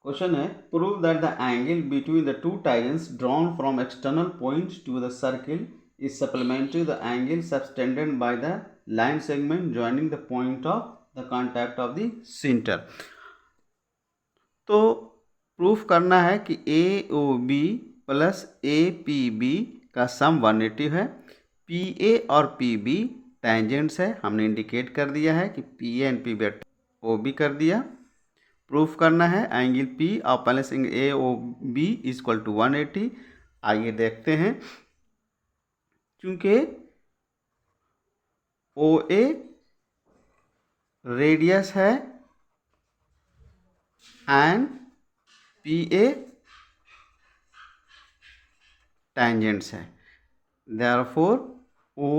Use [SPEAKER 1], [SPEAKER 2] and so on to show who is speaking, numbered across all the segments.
[SPEAKER 1] Question है prove that the angle between the two tangents drawn from external point to the circle is supplementary the angle subtended by the line segment joining the point of the contact of the center। तो proof करना है कि a O b plus a p b का sum 180 है। P A और P B tangents है, हमने indicate कर दिया है कि p a and p b o b कर दिया। प्रूफ करना है एंगल पी और plus a O B equal to 180। आइए देखते हैं। चूंकि ओ ए रेडियस है एंड पी ए टेंजेंट्स है, therefore o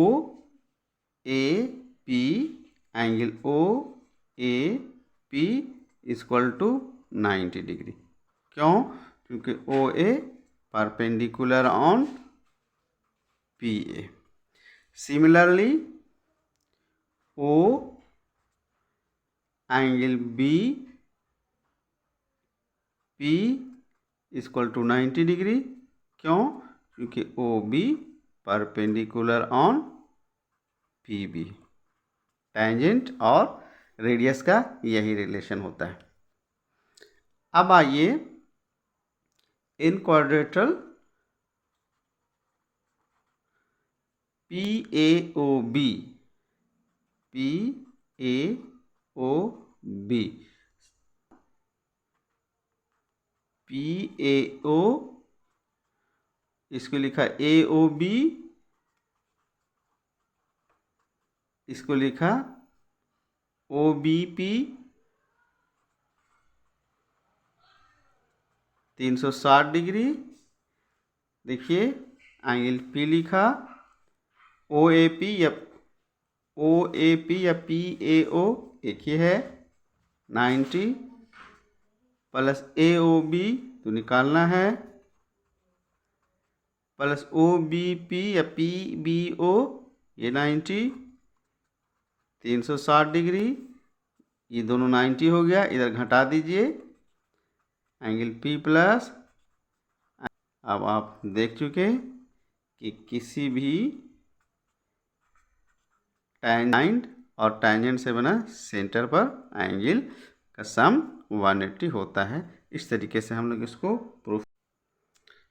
[SPEAKER 1] a p angle o a p equal to 90 degree. क्यों? क्योंकि o a perpendicular on p a. Similarly o angle b p equal to 90 degree. क्यों? क्योंकि ओ b perpendicular on p b. Tangent और radius का यही relation होता है। अब आइए in quadrilateral p a O b p a O b p a o, इसको लिखा ए ओ बी, इसको लिखा ओ बी पी 360 डिग्री। देखिए एंगल पी लिखा ओ ए पी या पी ए ओ एक ही है 90 प्लस ए ओ बी तो निकालना है प्लस ओ बी पी या पी बी ओ ये 90 360 डिग्री, ये दोनों 90 हो गया, इधर घटा दीजिए एंगल पी प्लस। अब आप देख चुके कि किसी भी टेंजेंट और टेंजेंट से बना सेंटर पर एंगल का सम 180 होता है। इस तरीके से हम लोग इसको प्रूफ।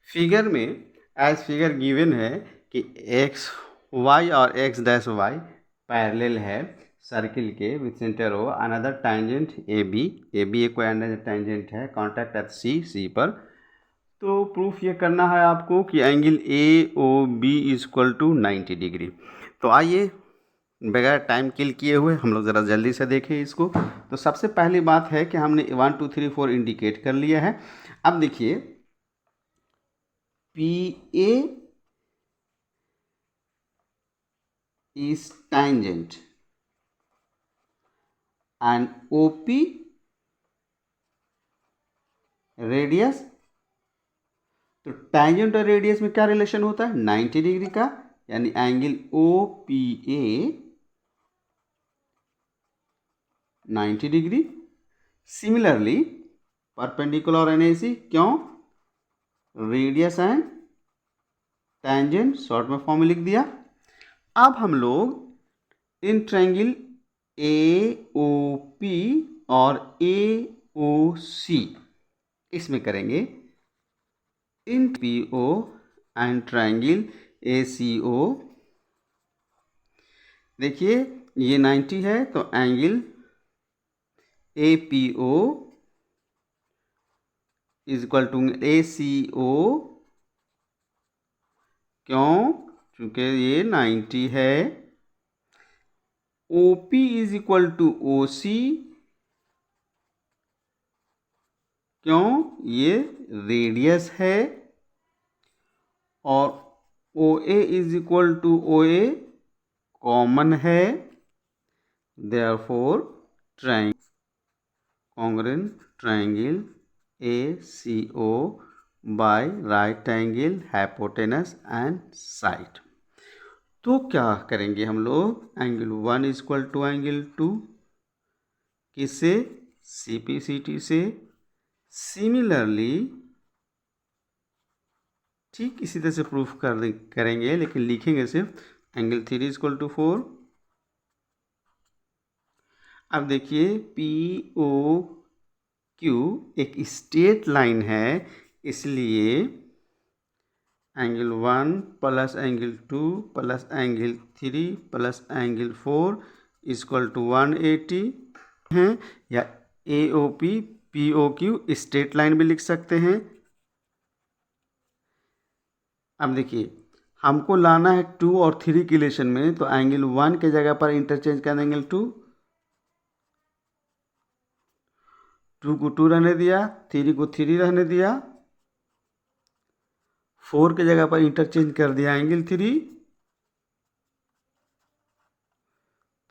[SPEAKER 1] फिगर में एज फिगर गिवन है कि एक्स वाई और एक्स डैश वाई पैरेलल है सर्किल के with centre O another tangent A B एक कोई अंडर टेंजेंट है कॉन्टैक्ट एट सी पर। तो प्रूफ ये करना है आपको कि angle A O B equal to 90 degree. तो आइए बगैर टाइम किल किए हुए हम लोग ज़रा जल्दी से देखें इसको। तो सबसे पहली बात है कि हमने 1 2 3 4 इंडिकेट कर लिया है। अब देखिए p a is tangent and o p radius. तो टेंजेंट और रेडियस में क्या रिलेशन होता है? 90 डिग्री का, यानी angle o p a 90 degree. Similarly perpendicular on a c, क्यों? रेडियस एंड टेंजेंट शॉर्ट में फॉर्म में लिख दिया। अब हम लोग in triangle A o P और ए ओ सी इसमें करेंगे in p o and triangle a c o. देखिए ये 90 है तो angle a p o is equal to a c o. क्यों? चूंकि ये 90 है। O p is equal to o c. क्यों? ये रेडियस है। और o a is equal to o a common है, therefore congruent triangle a c o by right angle hypotenuse and side. तो क्या करेंगे हम लोग? एंगल 1 इक्वल टू एंगल 2 किससे? सी पी सी टी से। सिमिलरली ठीक इसी तरह से प्रूफ करेंगे, लेकिन लिखेंगे सिर्फ एंगल 3 इक्वल टू 4। अब देखिए पी ओ क्यू एक स्ट्रेट लाइन है, इसलिए angle 1 plus angle 2 plus angle 3 plus angle 4 equal to 180 हैं, या a o p p o q straight line भी लिख सकते हैं। अब देखिए हमको लाना है 2 और 3 के रिलेशन में, तो एंगल 1 के जगह पर इंटरचेंज कर देंगे 2 को 2 रहने दिया, 3 को 3 रहने दिया, 4 के जगह पर इंटरचेंज कर दिया एंगल 3,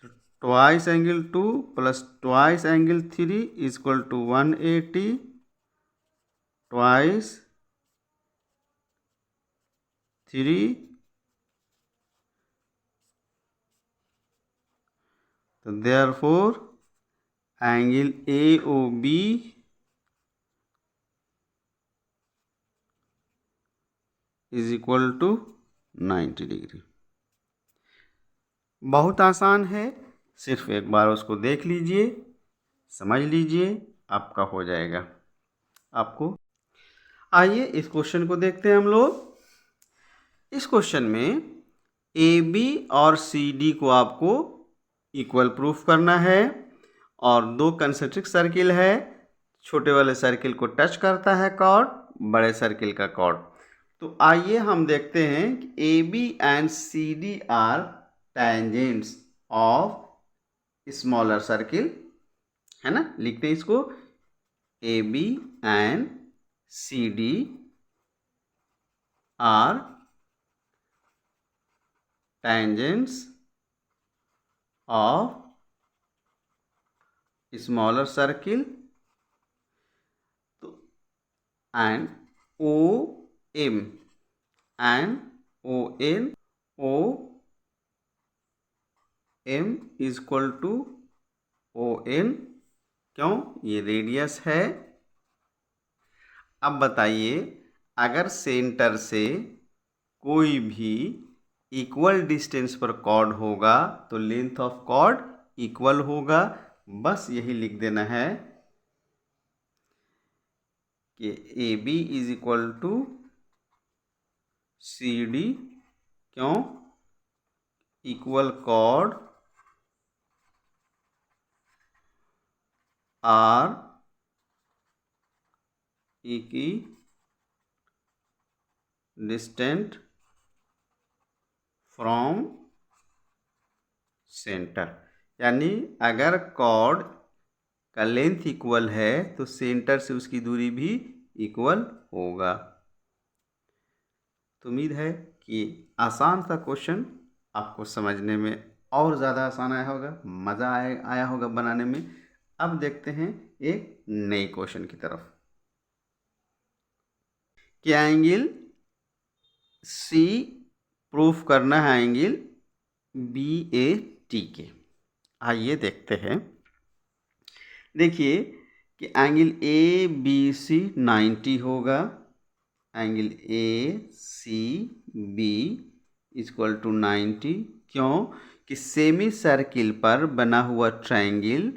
[SPEAKER 1] तो twice angle 2 plus twice angle 3 equal to 180 twice 3, तो therefore angle A O B is equal to 90 degree. बहुत आसान है, सिर्फ एक बार उसको देख लीजिए, समझ लीजिए, आपका हो जाएगा। आपको आइए इस क्वेश्चन को देखते हैं हम लोग। इस क्वेश्चन में ए बी और सी डी को आपको इक्वल प्रूफ करना है, और दो कंसेंट्रिक सर्किल है, छोटे वाले सर्किल को टच करता है कॉर्ड, बड़े सर्किल का कॉर्ड। तो आइए हम देखते हैं कि ए B and C D are tangents of smaller circle, है ना। लिखते हैं इसको, A B and C D are tangents of smaller circle, तो and O M and O N O M is equal to O N, क्यों, ये radius है। अब बताइए अगर सेंटर से कोई भी इक्वल डिस्टेंस पर कॉर्ड होगा तो लेंथ ऑफ कॉर्ड इक्वल होगा। बस यही लिख देना है कि ए b is equal to c d, क्यों, equal chord are equidistant from centre. यानी अगर कॉर्ड का लेंथ इक्वल है तो सेंटर से उसकी दूरी भी इक्वल होगा। तो उम्मीद है कि आसान सा क्वेश्चन आपको समझने में और ज़्यादा आसान आया होगा, मज़ा आया होगा बनाने में। अब देखते हैं एक नए क्वेश्चन की तरफ कि एंगल सी प्रूफ करना है एंगल बी ए टी के। आइए देखते हैं। देखिए कि एंगल ए बी सी 90 होगा, angle A C B equal to 90, क्यों कि सेमी सर्किल पर बना हुआ ट्रायंगल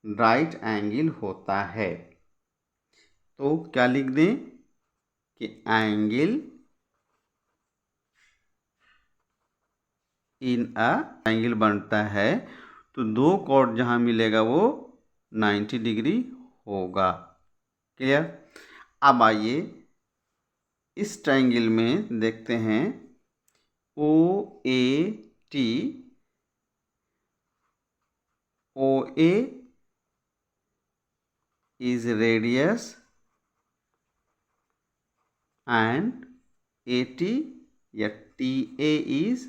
[SPEAKER 1] राइट एंगल होता है। तो क्या लिख दें कि एंगल इन अ एंगल बनता है, तो दो कॉर्ड जहां मिलेगा वो 90 डिग्री होगा। क्लियर। अब आइए इस ट्रायंगल में देखते हैं o a t, o a is radius and AT या TA is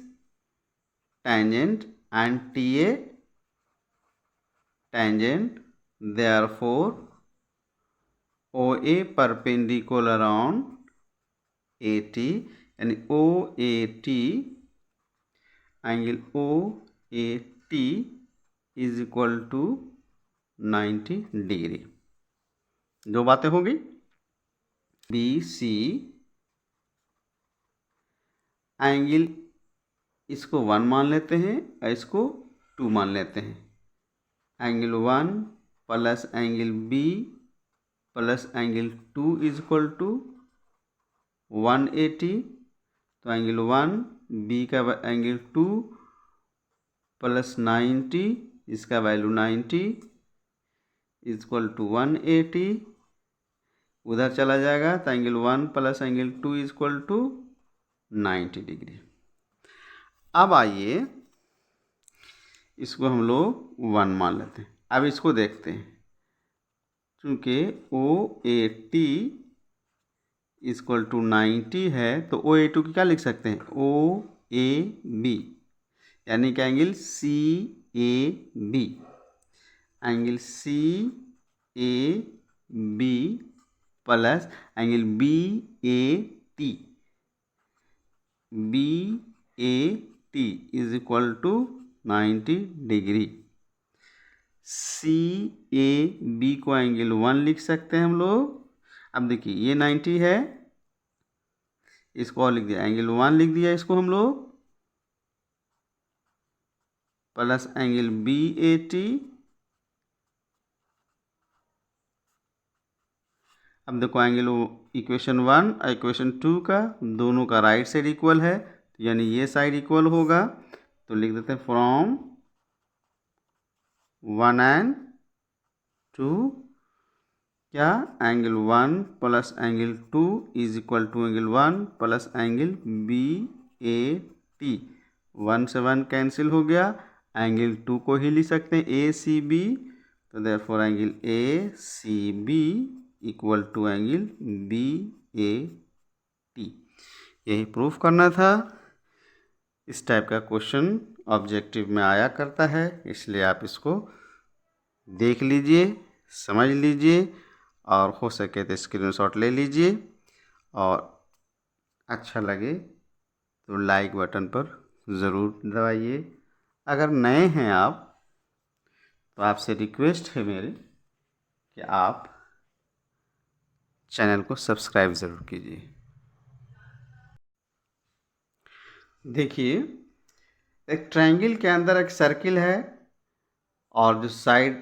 [SPEAKER 1] tangent and TA tangent, therefore OA perpendicular on AT, यानी OAT angle OAT is equal to 90 degree. दो बातें हो गई। बी सी एंगल इसको 1 मान लेते हैं और इसको 2 मान लेते हैं। Angle 1 plus angle B plus angle 2 is equal to 180। तो एंगल 1 बी का एंगल 2 प्लस 90, इसका वैल्यू 90 इज इक्वल टू 180। उधर चला जाएगा तो angle 1 plus angle 2 is equal to 90 degree. अब आइए इसको हम लोग 1 मान लेते हैं। अब इसको देखते हैं, चूँकि ओ ए टी इक्वल टू 90 है तो ओ ए टू की क्या लिख सकते हैं, ओ ए बी, यानी कि angle C A B. Angle C A B plus angle B A T, B A T is equal to 90 degree. C A B को एंगल 1 लिख सकते हैं हम लोग। अब देखिए ये 90 है, इसको और लिख दिया, एंगल 1 लिख दिया इसको हम लोग, plus angle B A T. अब देखो एंगल इक्वेशन 1 और इक्वेशन 2 का दोनों का राइट साइड इक्वल है, यानी ये साइड इक्वल होगा। तो लिख देते हैं फ्रॉम 1 एंड 2 क्या, angle 1 plus angle 2 is equal to angle 1 plus angle B A T. 1 से 1 कैंसिल हो गया, एंगल 2 को ही लिख सकते हैं ए सी बी। तो therefore angle A C B equal to angle B A T. यही प्रूफ करना था। इस टाइप का क्वेश्चन ऑब्जेक्टिव में आया करता है, इसलिए आप इसको देख लीजिए, समझ लीजिए और हो सके तो स्क्रीनशॉट ले लीजिए, और अच्छा लगे तो लाइक बटन पर ज़रूर दबाइए। अगर नए हैं आप तो आपसे रिक्वेस्ट है मेरी कि आप चैनल को सब्सक्राइब ज़रूर कीजिए। देखिए एक ट्रायंगल के अंदर एक सर्किल है और जो साइड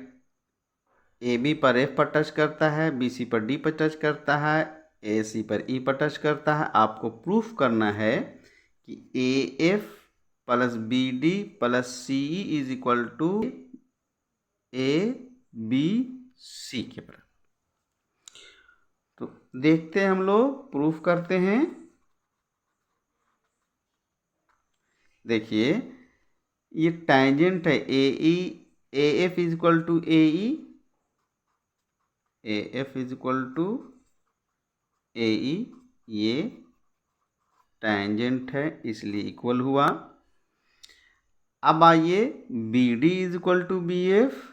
[SPEAKER 1] ए बी पर एफ पर टच करता है, बी सी पर डी पर टच करता है, ए सी पर ई पर टच करता है। आपको प्रूफ करना है कि A F plus B D plus C E is equal to A B C के बराबर। तो देखते हैं, हम लोग प्रूफ करते हैं। देखिए ये टैंजेंट है a e, a f is equal to a e, a f is equal to a e, ये टैंजेंट है इसलिए इक्वल हुआ। अब आइए b d is equal to b f,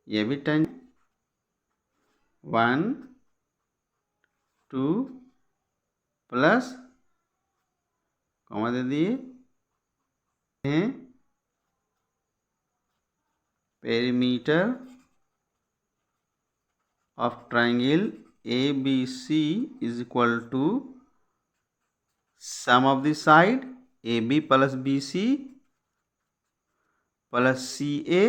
[SPEAKER 1] ये भी टेन 1 2 प्लस कॉमा दे दिए हैं perimeter of triangle a B c is equal to sum of the side a B plus b c plus c A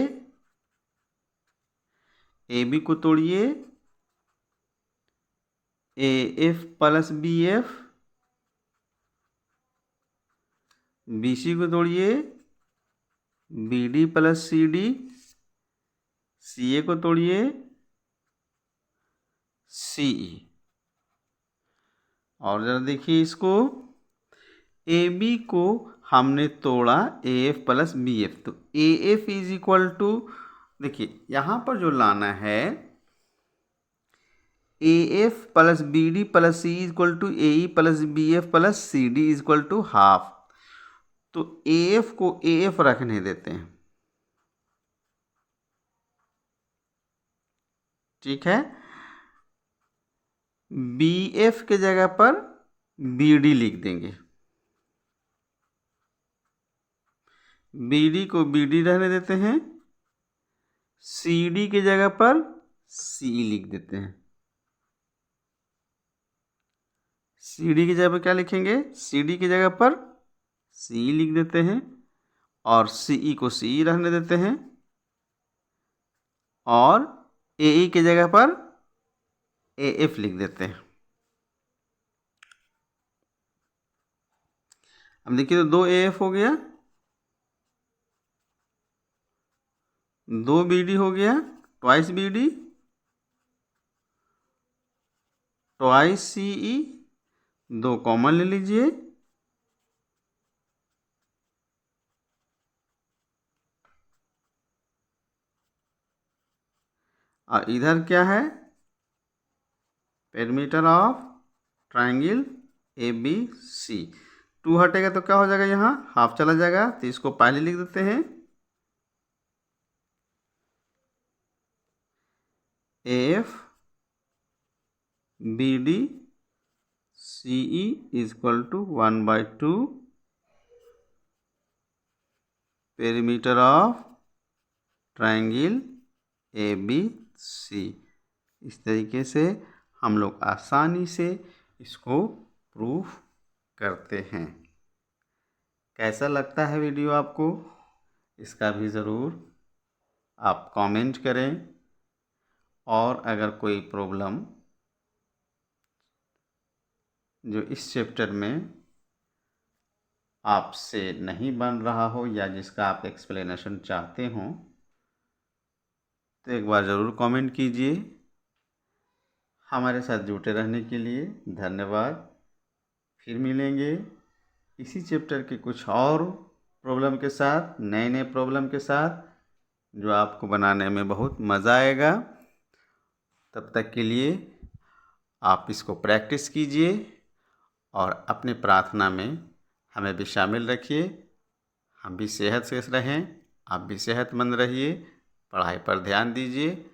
[SPEAKER 1] B को तोड़िए a F plus b f, b c को तोड़िए b D plus c d, c a को तोड़िए सी ई। और जरा देखिए इसको, ए बी को हमने तोड़ा a F plus b f, तो a f is equal to, देखिए यहाँ पर जो लाना है a F plus B D plus c equal to a e plus b f plus c d is equal to half. तो a F को A F रखने देते हैं, ठीक है। बी एफ के जगह पर बी डी लिख देंगे, BD को BD रहने देते हैं, CD की जगह पर C लिख देते हैं। CD की जगह पर क्या लिखेंगे? CD की जगह पर C लिख देते हैं और CE को CE रहने देते हैं और AE की जगह पर AF लिख देते हैं। अब देखिए तो 2 AF हो गया, 2 BD हो गया, twice BD, twice CE, 2 common ले लीजिए, और इधर क्या है? Perimeter of triangle ABC। 2 हटेगा तो क्या हो जाएगा? यहाँ हाफ चला जाएगा, तो इसको पहले लिख देते हैं AF BD CE equal to 1/2 perimeter of triangle ABC। इस तरीके से हम लोग आसानी से इसको प्रूफ करते हैं। कैसा लगता है वीडियो आपको? इसका भी ज़रूर आप कमेंट करें, और अगर कोई प्रॉब्लम जो इस चैप्टर में आपसे नहीं बन रहा हो या जिसका आप एक्सप्लेनेशन चाहते हो, तो एक बार ज़रूर कमेंट कीजिए। हमारे साथ जुटे रहने के लिए धन्यवाद। फिर मिलेंगे इसी चैप्टर के कुछ और प्रॉब्लम के साथ, नए नए प्रॉब्लम के साथ, जो आपको बनाने में बहुत मज़ा आएगा। तब तक के लिए आप इसको प्रैक्टिस कीजिए और अपनी प्रार्थना में हमें भी शामिल रखिए। हम भी सेहत से रहें, आप भी सेहतमंद रहिए, पढ़ाई पर ध्यान दीजिए,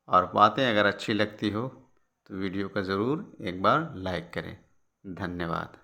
[SPEAKER 1] और बातें अगर अच्छी लगती हो तो वीडियो को ज़रूर एक बार लाइक करें। धन्यवाद।